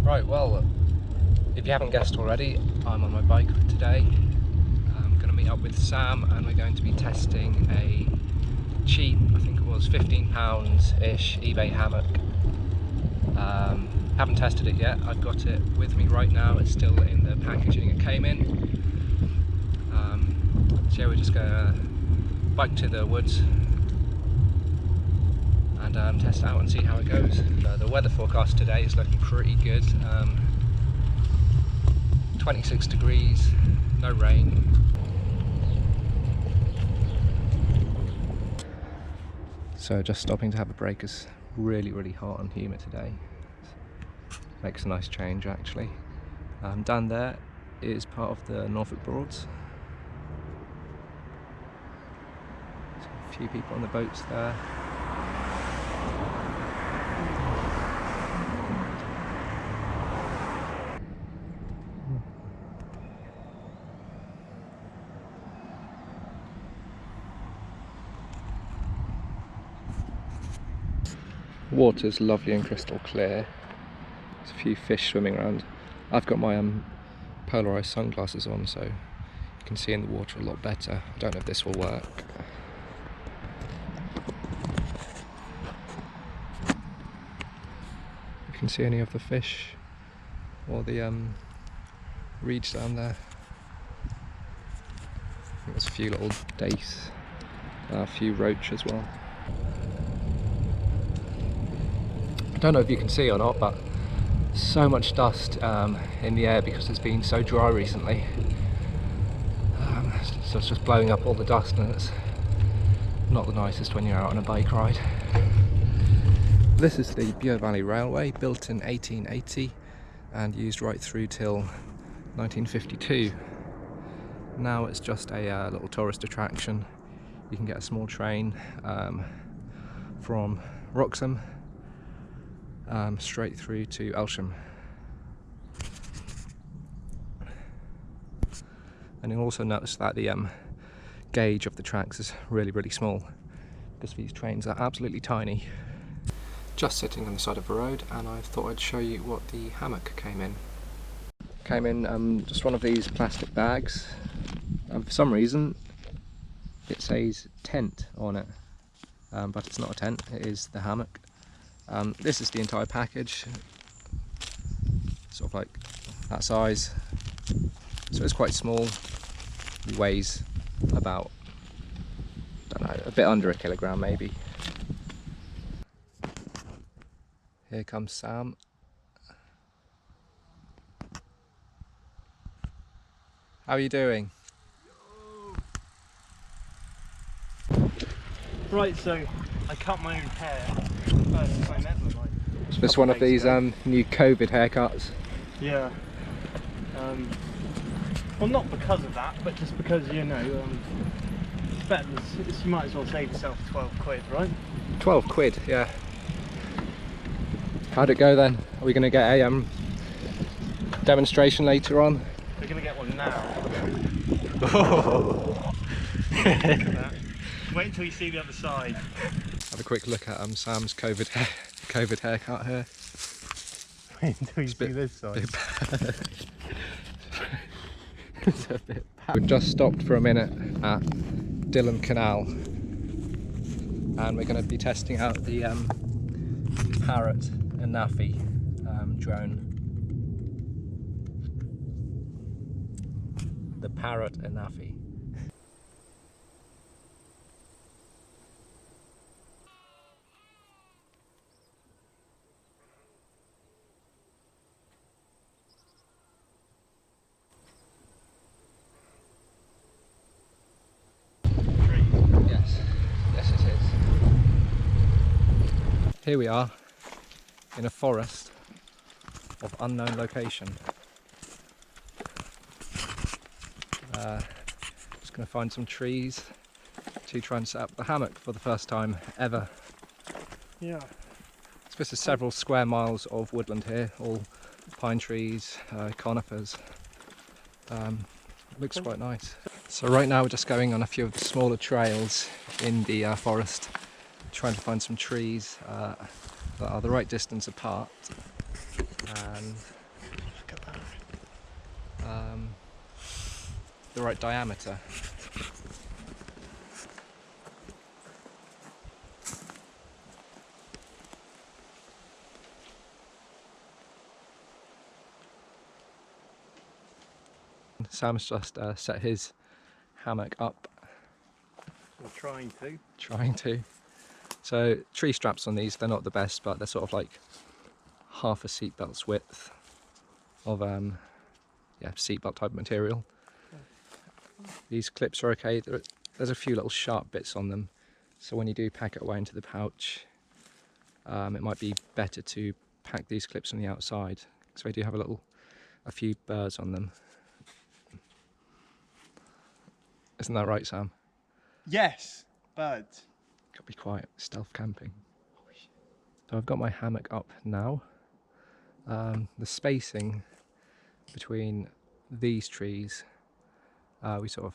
Right, well, if you haven't guessed already, I'm on my bike today. I'm going to meet up with Sam and we're going to be testing a cheap, I think it was £15-ish eBay hammock. Haven't tested it yet. I've got it with me right now. It's still in the packaging it came in. So yeah, we're just going to bike to the woods and test it out and see how it goes. The weather forecast today is looking pretty good. 26 degrees, no rain. So just stopping to have a break. Is really hot and humid today. Makes a nice change actually. Down there is part of the Norfolk Broads. So a few people on the boats there. Water's lovely and crystal clear. There's a few fish swimming around. I've got my polarised sunglasses on, so you can see in the water a lot better. I don't know if this will work. You can see any of the fish or the reeds down there. I think there's a few little dace, a few roach as well. I don't know if you can see or not, but so much dust in the air because it's been so dry recently. So it's just blowing up all the dust, and it's not the nicest when you're out on a bike ride. This is the Bure Valley Railway, built in 1880 and used right through till 1952. Now it's just a little tourist attraction. You can get a small train from Wroxham straight through to Elsham. And you'll also notice that the gauge of the tracks is really small, because these trains are absolutely tiny. Just sitting on the side of the road, and I thought I'd show you what the hammock came in. Came in just one of these plastic bags, and for some reason it says tent on it, but it's not a tent, it is the hammock. This is the entire package, sort of like that size, so it's quite small. It weighs about, I don't know, a bit under a kilogram maybe. Here comes Sam. How are you doing? Right, so I cut my own hair. First time ever, like. Is this one of these new COVID haircuts? Yeah. Well, not because of that, but just because, you know, it's better. You might as well save yourself 12 quid, right? 12 quid, yeah. How'd it go then? Are we going to get a demonstration later on? We're going to get one now. Oh. Wait until you see the other side. Have a quick look at Sam's COVID haircut here. Wait until you see this side. It's a bit bad. We've just stopped for a minute at Dilham Canal, and we're going to be testing out the Parrot and Naffy drone. The Parrot and Naffy. Yes it is. Here we are in a forest of unknown location. Just going to find some trees to try and set up the hammock for the first time ever. Yeah. So this is several square miles of woodland here, all pine trees, conifers. Looks quite nice. So right now we're just going on a few of the smaller trails in the forest, trying to find some trees that are the right distance apart, and the right diameter. Sam's just set his hammock up. Or trying to. Trying to. So tree straps on these, they're not the best, but they're sort of like half a seatbelt's width of yeah, seatbelt type material. These clips are okay. There's a few little sharp bits on them, so when you do pack it away into the pouch, it might be better to pack these clips on the outside, because they do have a few burrs on them. Isn't that right, Sam? Yes, birds. Gotta be quiet, stealth camping. So I've got my hammock up now. The spacing between these trees, we sort of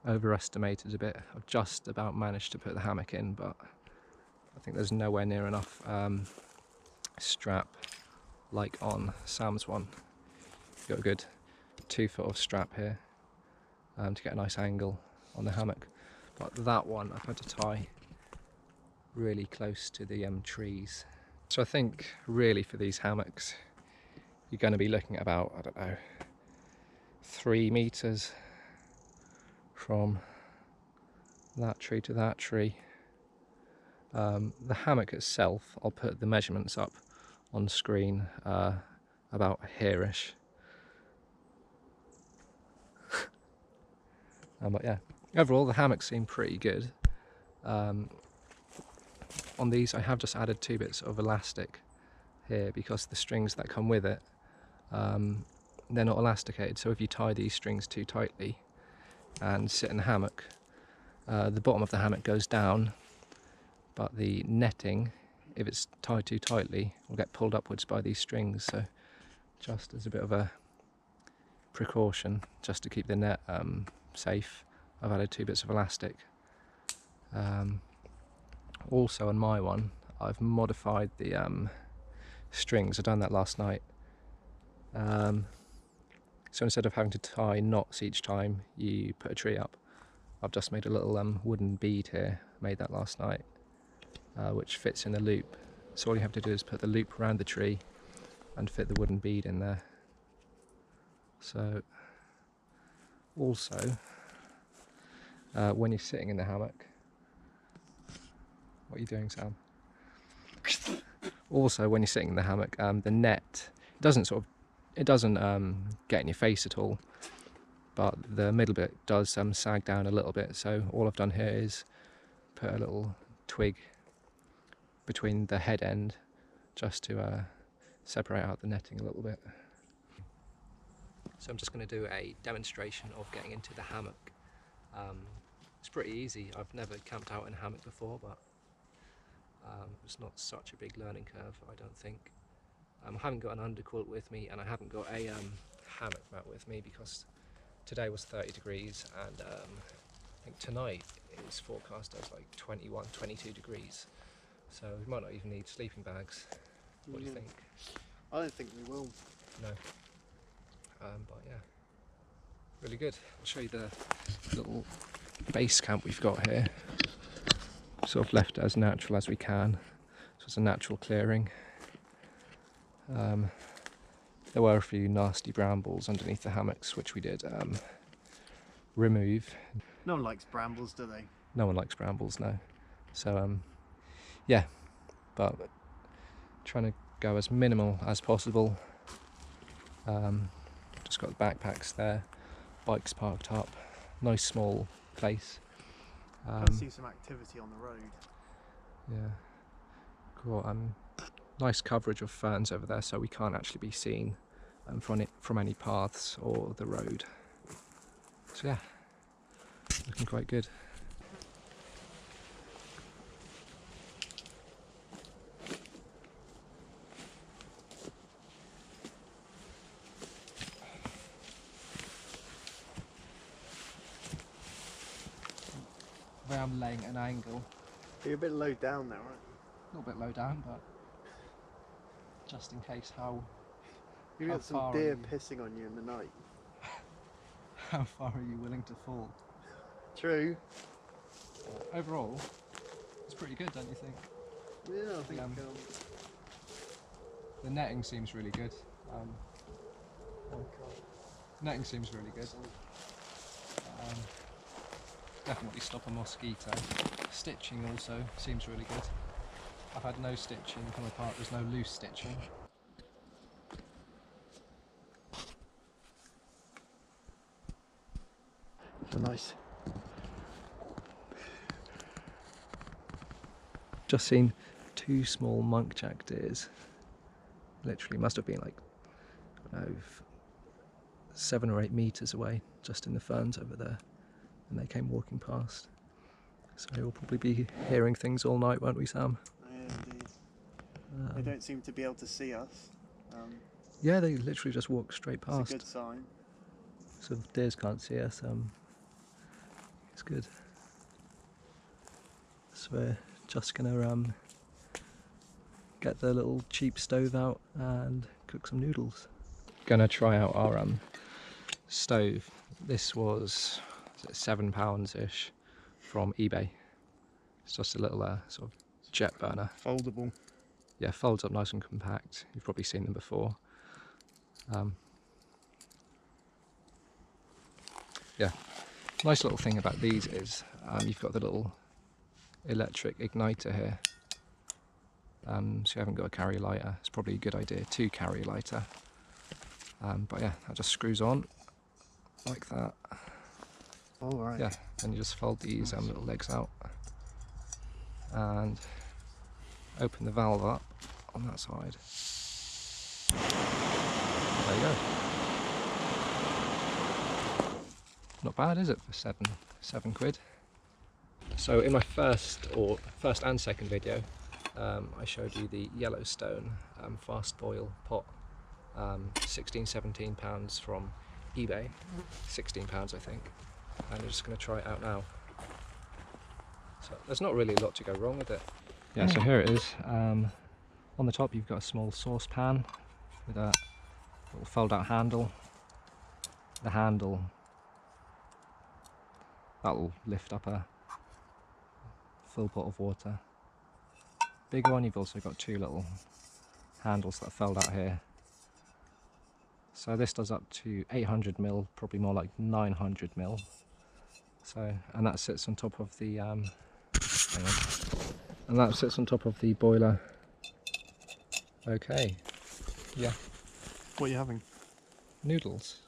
overestimated a bit. I've just about managed to put the hammock in, but I think there's nowhere near enough strap like on Sam's one. You've got a good 2 foot of strap here to get a nice angle on the hammock, but that one I've had to tie really close to the trees. So I think really for these hammocks you're going to be looking at about, I don't know, 3 meters from that tree to that tree. The hammock itself, I'll put the measurements up on screen, about here-ish. But yeah, overall the hammocks seem pretty good. On these I have just added 2 bits of elastic here, because the strings that come with it, they're not elasticated, so if you tie these strings too tightly and sit in the hammock, the bottom of the hammock goes down, but the netting, if it's tied too tightly, will get pulled upwards by these strings. So just as a bit of a precaution, just to keep the net safe, I've added 2 bits of elastic. Also on my one, I've modified the strings. I've done that last night. So instead of having to tie knots each time you put a tree up, I've just made a little wooden bead here. Made that last night, which fits in a loop. So all you have to do is put the loop around the tree and fit the wooden bead in there. So also, when you're sitting in the hammock, what are you doing, Sam? Also, when you're sitting in the hammock, the net doesn't get in your face at all, but the middle bit does sag down a little bit. So all I've done here is put a little twig between the head end, just to separate out the netting a little bit. So I'm just going to do a demonstration of getting into the hammock. It's pretty easy. I've never camped out in a hammock before, but it's not such a big learning curve, I don't think. I haven't got an underquilt with me, and I haven't got a hammock mat with me, because today was 30 degrees, and I think tonight is forecast as like 21, 22 degrees. So we might not even need sleeping bags. What do you think? I don't think we will. No. But yeah, really good. I'll show you the little base camp we've got here. Sort of left it as natural as we can. So it's a natural clearing. There were a few nasty brambles underneath the hammocks, which we did remove. No one likes brambles, do they? No one likes brambles, no. So yeah, but trying to go as minimal as possible. Just got the backpacks there, bikes parked up, nice small place. I see some activity on the road. Yeah, cool. Nice coverage of ferns over there, so we can't actually be seen from any paths or the road. So yeah, looking quite good. Where I'm laying at an angle. You're a bit low down there, aren't you? A little bit low down, but just in case how You how got some far deer are you? pissing on you in the night. how far are you willing to fall? True. Overall, it's pretty good, don't you think? Yeah, I think. The netting seems really good. Oh God. Netting seems really good. Definitely stop a mosquito. Stitching also seems really good. I've had no stitching come apart, there's no loose stitching. So nice. Just seen 2 small muntjac deers. Literally must have been like, I don't know, 7 or 8 metres away, just in the ferns over there. And they came walking past. So we'll probably be hearing things all night, won't we, Sam? Yeah, indeed. They don't seem to be able to see us. Yeah, they literally just walk straight past. It's a good sign. So the deers can't see us. It's good. So we're just gonna get the little cheap stove out and cook some noodles. Gonna try out our stove. This was £7-ish from eBay. It's just a little sort of jet burner. Foldable. Yeah, folds up nice and compact. You've probably seen them before. Yeah, nice little thing about these is you've got the little electric igniter here. So you haven't got a carrier lighter. It's probably a good idea to carry a lighter. But yeah, that just screws on like that. All right. Yeah, and you just fold these little legs out and open the valve up on that side. There you go. Not bad, is it, for seven quid? So in my first and second video, I showed you the Yellowstone fast boil pot, £16-17 from eBay, £16 I think, and I'm just going to try it out now. So there's not really a lot to go wrong with it. Yeah, so here it is. On the top you've got a small saucepan with a little fold out handle. The handle, that'll lift up a full pot of water. Bigger one, you've also got 2 little handles that are fold out here. So this does up to 800ml, probably more like 900ml. So, and that sits on top of the hang on. And that sits on top of the boiler. Okay. Yeah. What are you having? Noodles.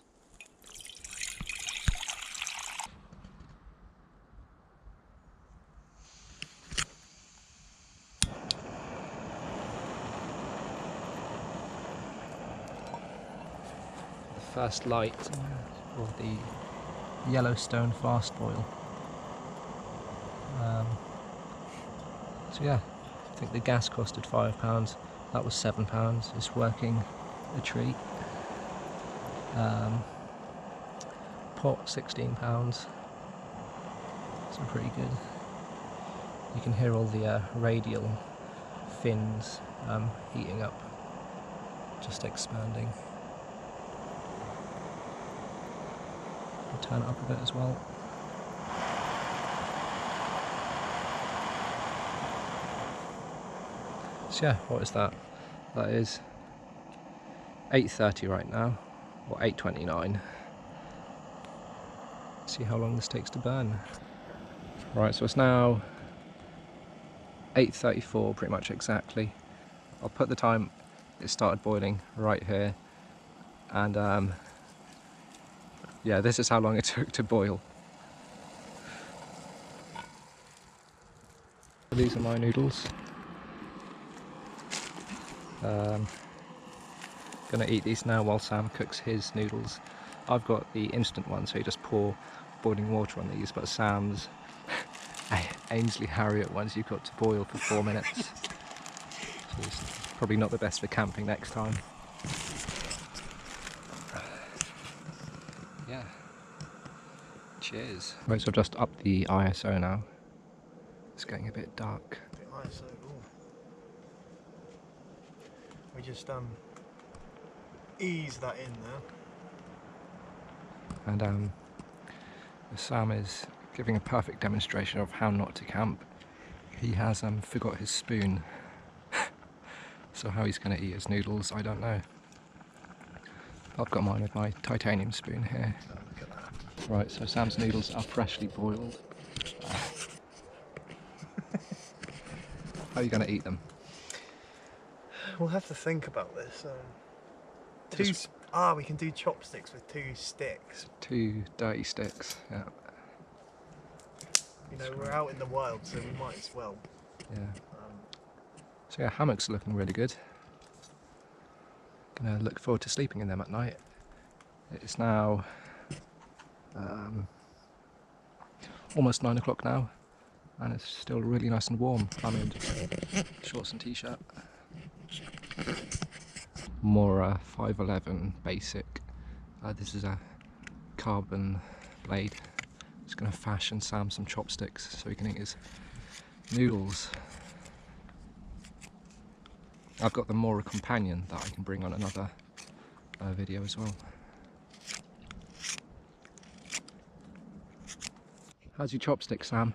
The first light of the Yellowstone fast boil. So yeah, I think the gas costed £5. That was £7. It's working a treat. Pot £16. So pretty good. You can hear all the radial fins heating up, just expanding. I'll turn it up a bit as well. So yeah, what is that? That is 8:30 right now, or 8:29. See how long this takes to burn. Right, so it's now 8:34, pretty much exactly. I'll put the time it started boiling right here, and yeah, this is how long it took to boil. These are my noodles. Gonna eat these now while Sam cooks his noodles. I've got the instant one, so you just pour boiling water on these, but Sam's Ainsley Harriet ones you've got to boil for 4 minutes. So it's probably not the best for camping next time. Yeah. Cheers. Right, so I've just upped the ISO now. It's getting a bit dark. ISO. We just ease that in there. And Sam is giving a perfect demonstration of how not to camp. He has forgot his spoon, so how he's going to eat his noodles, I don't know. I've got mine with my titanium spoon here. Oh, look at that. Right, so Sam's noodles are freshly boiled. How are you going to eat them? We'll have to think about this. We can do chopsticks with 2 sticks. 2 dirty sticks, yeah. You know, we're out in the wild, so we might as well. Yeah. So yeah, hammocks are looking really good. Gonna look forward to sleeping in them at night. It's now almost 9 o'clock now, and it's still really nice and warm. I'm in shorts and t-shirt. More 511 basic. This is a carbon blade. Just gonna fashion Sam some chopsticks so he can eat his noodles. I've got the Mora companion that I can bring on another video as well. How's your chopsticks, Sam?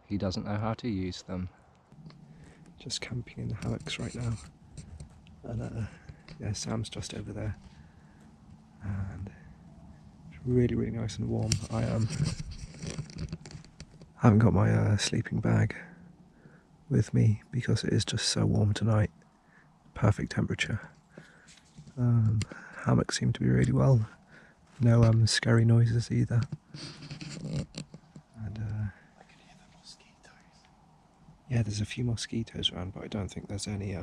He doesn't know how to use them. Just camping in the hammocks right now. And yeah, Sam's just over there. And it's really, really nice and warm. I haven't got my sleeping bag with me because it is just so warm tonight. Perfect temperature. Hammocks seem to be really well. No scary noises either. And I can hear the mosquitoes. yeah, there's a few mosquitoes around, but I don't think there's any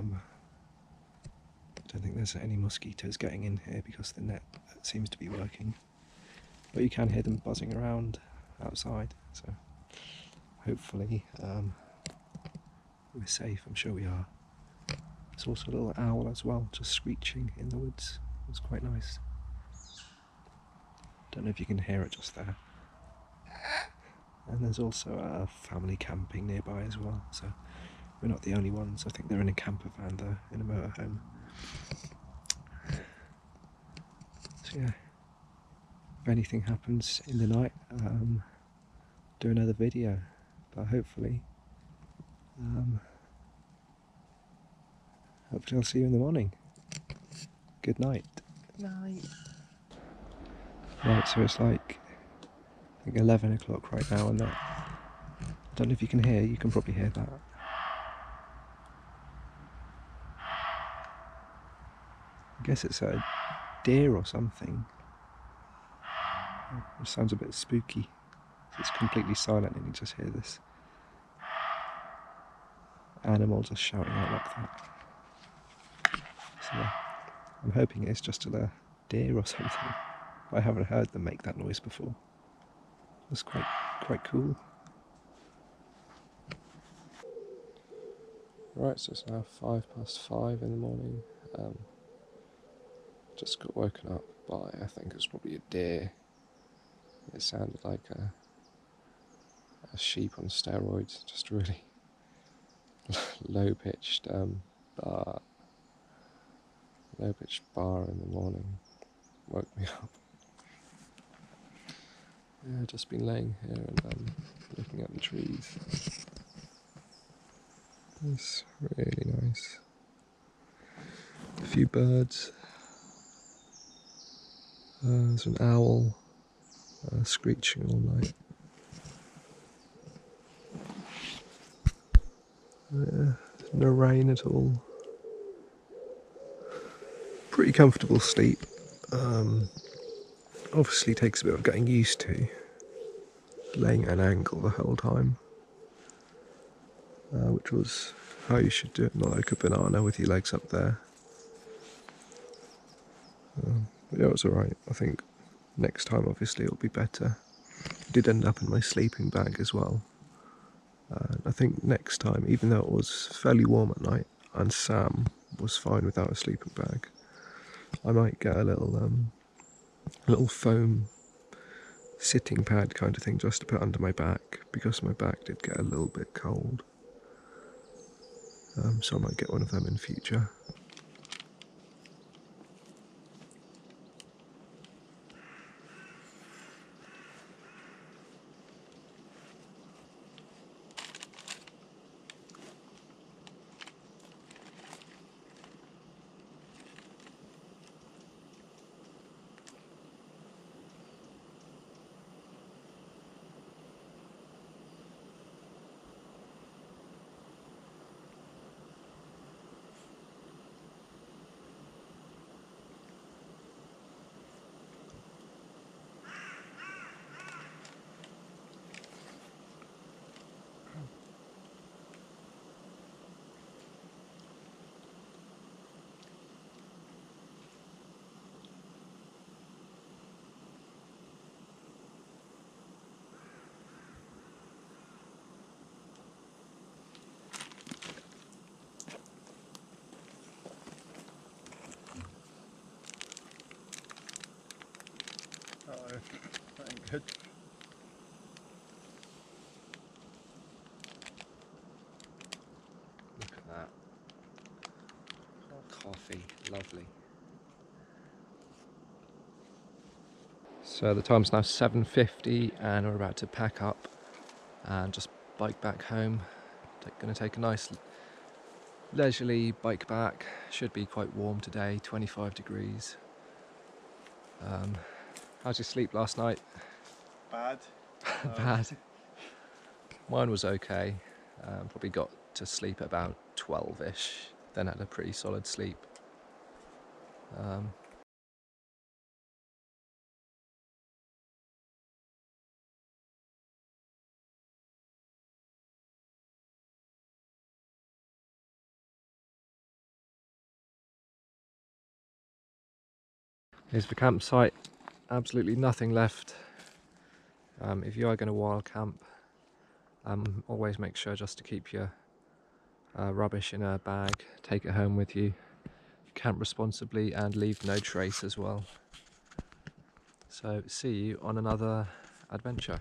mosquitoes getting in here because the net seems to be working. But you can hear them buzzing around outside, so hopefully we're safe. I'm sure we are. There's also a little owl as well, just screeching in the woods. It's quite nice. Don't know if you can hear it just there. And there's also a family camping nearby as well, so we're not the only ones. I think they're in a camper van though, in a motorhome. So yeah, if anything happens in the night, do another video, but hopefully I'll see you in the morning. Good night. Night. Right, so it's like, I think 11 o'clock right now, and I don't know if you can hear, you can probably hear that. I guess it's a deer or something. It sounds a bit spooky. It's completely silent and you just hear this animal just shouting out like that. So yeah, I'm hoping it's just a deer or something. But I haven't heard them make that noise before. It's quite cool. Right, so it's now 5:05 in the morning. Just got woken up by, I think it was probably a deer. It sounded like a sheep on steroids, just really low-pitched bar in the morning. Woke me up. Yeah, just been laying here and looking at the trees. It's really nice. A few birds. There's an owl screeching all night. No rain at all. Pretty comfortable sleep. Obviously takes a bit of getting used to. Laying at an angle the whole time. Which was how you should do it, not like a banana with your legs up there. But yeah, it was alright. I think next time obviously it'll be better. I did end up in my sleeping bag as well. I think next time, even though it was fairly warm at night and Sam was fine without a sleeping bag, I might get a little foam sitting pad kind of thing just to put under my back, because my back did get a little bit cold. So I might get one of them in future. good. Look at that. Coffee, lovely. So the time's now 7:50 and we're about to pack up and just bike back home. Going to take a nice leisurely bike back. Should be quite warm today, 25 degrees. How's your sleep last night? Bad. Bad. Mine was okay. Probably got to sleep at about 12ish, then had a pretty solid sleep. Here's the campsite. Absolutely nothing left. If you are going to wild camp, always make sure just to keep your rubbish in a bag, take it home with you, camp responsibly and leave no trace as well. So see you on another adventure.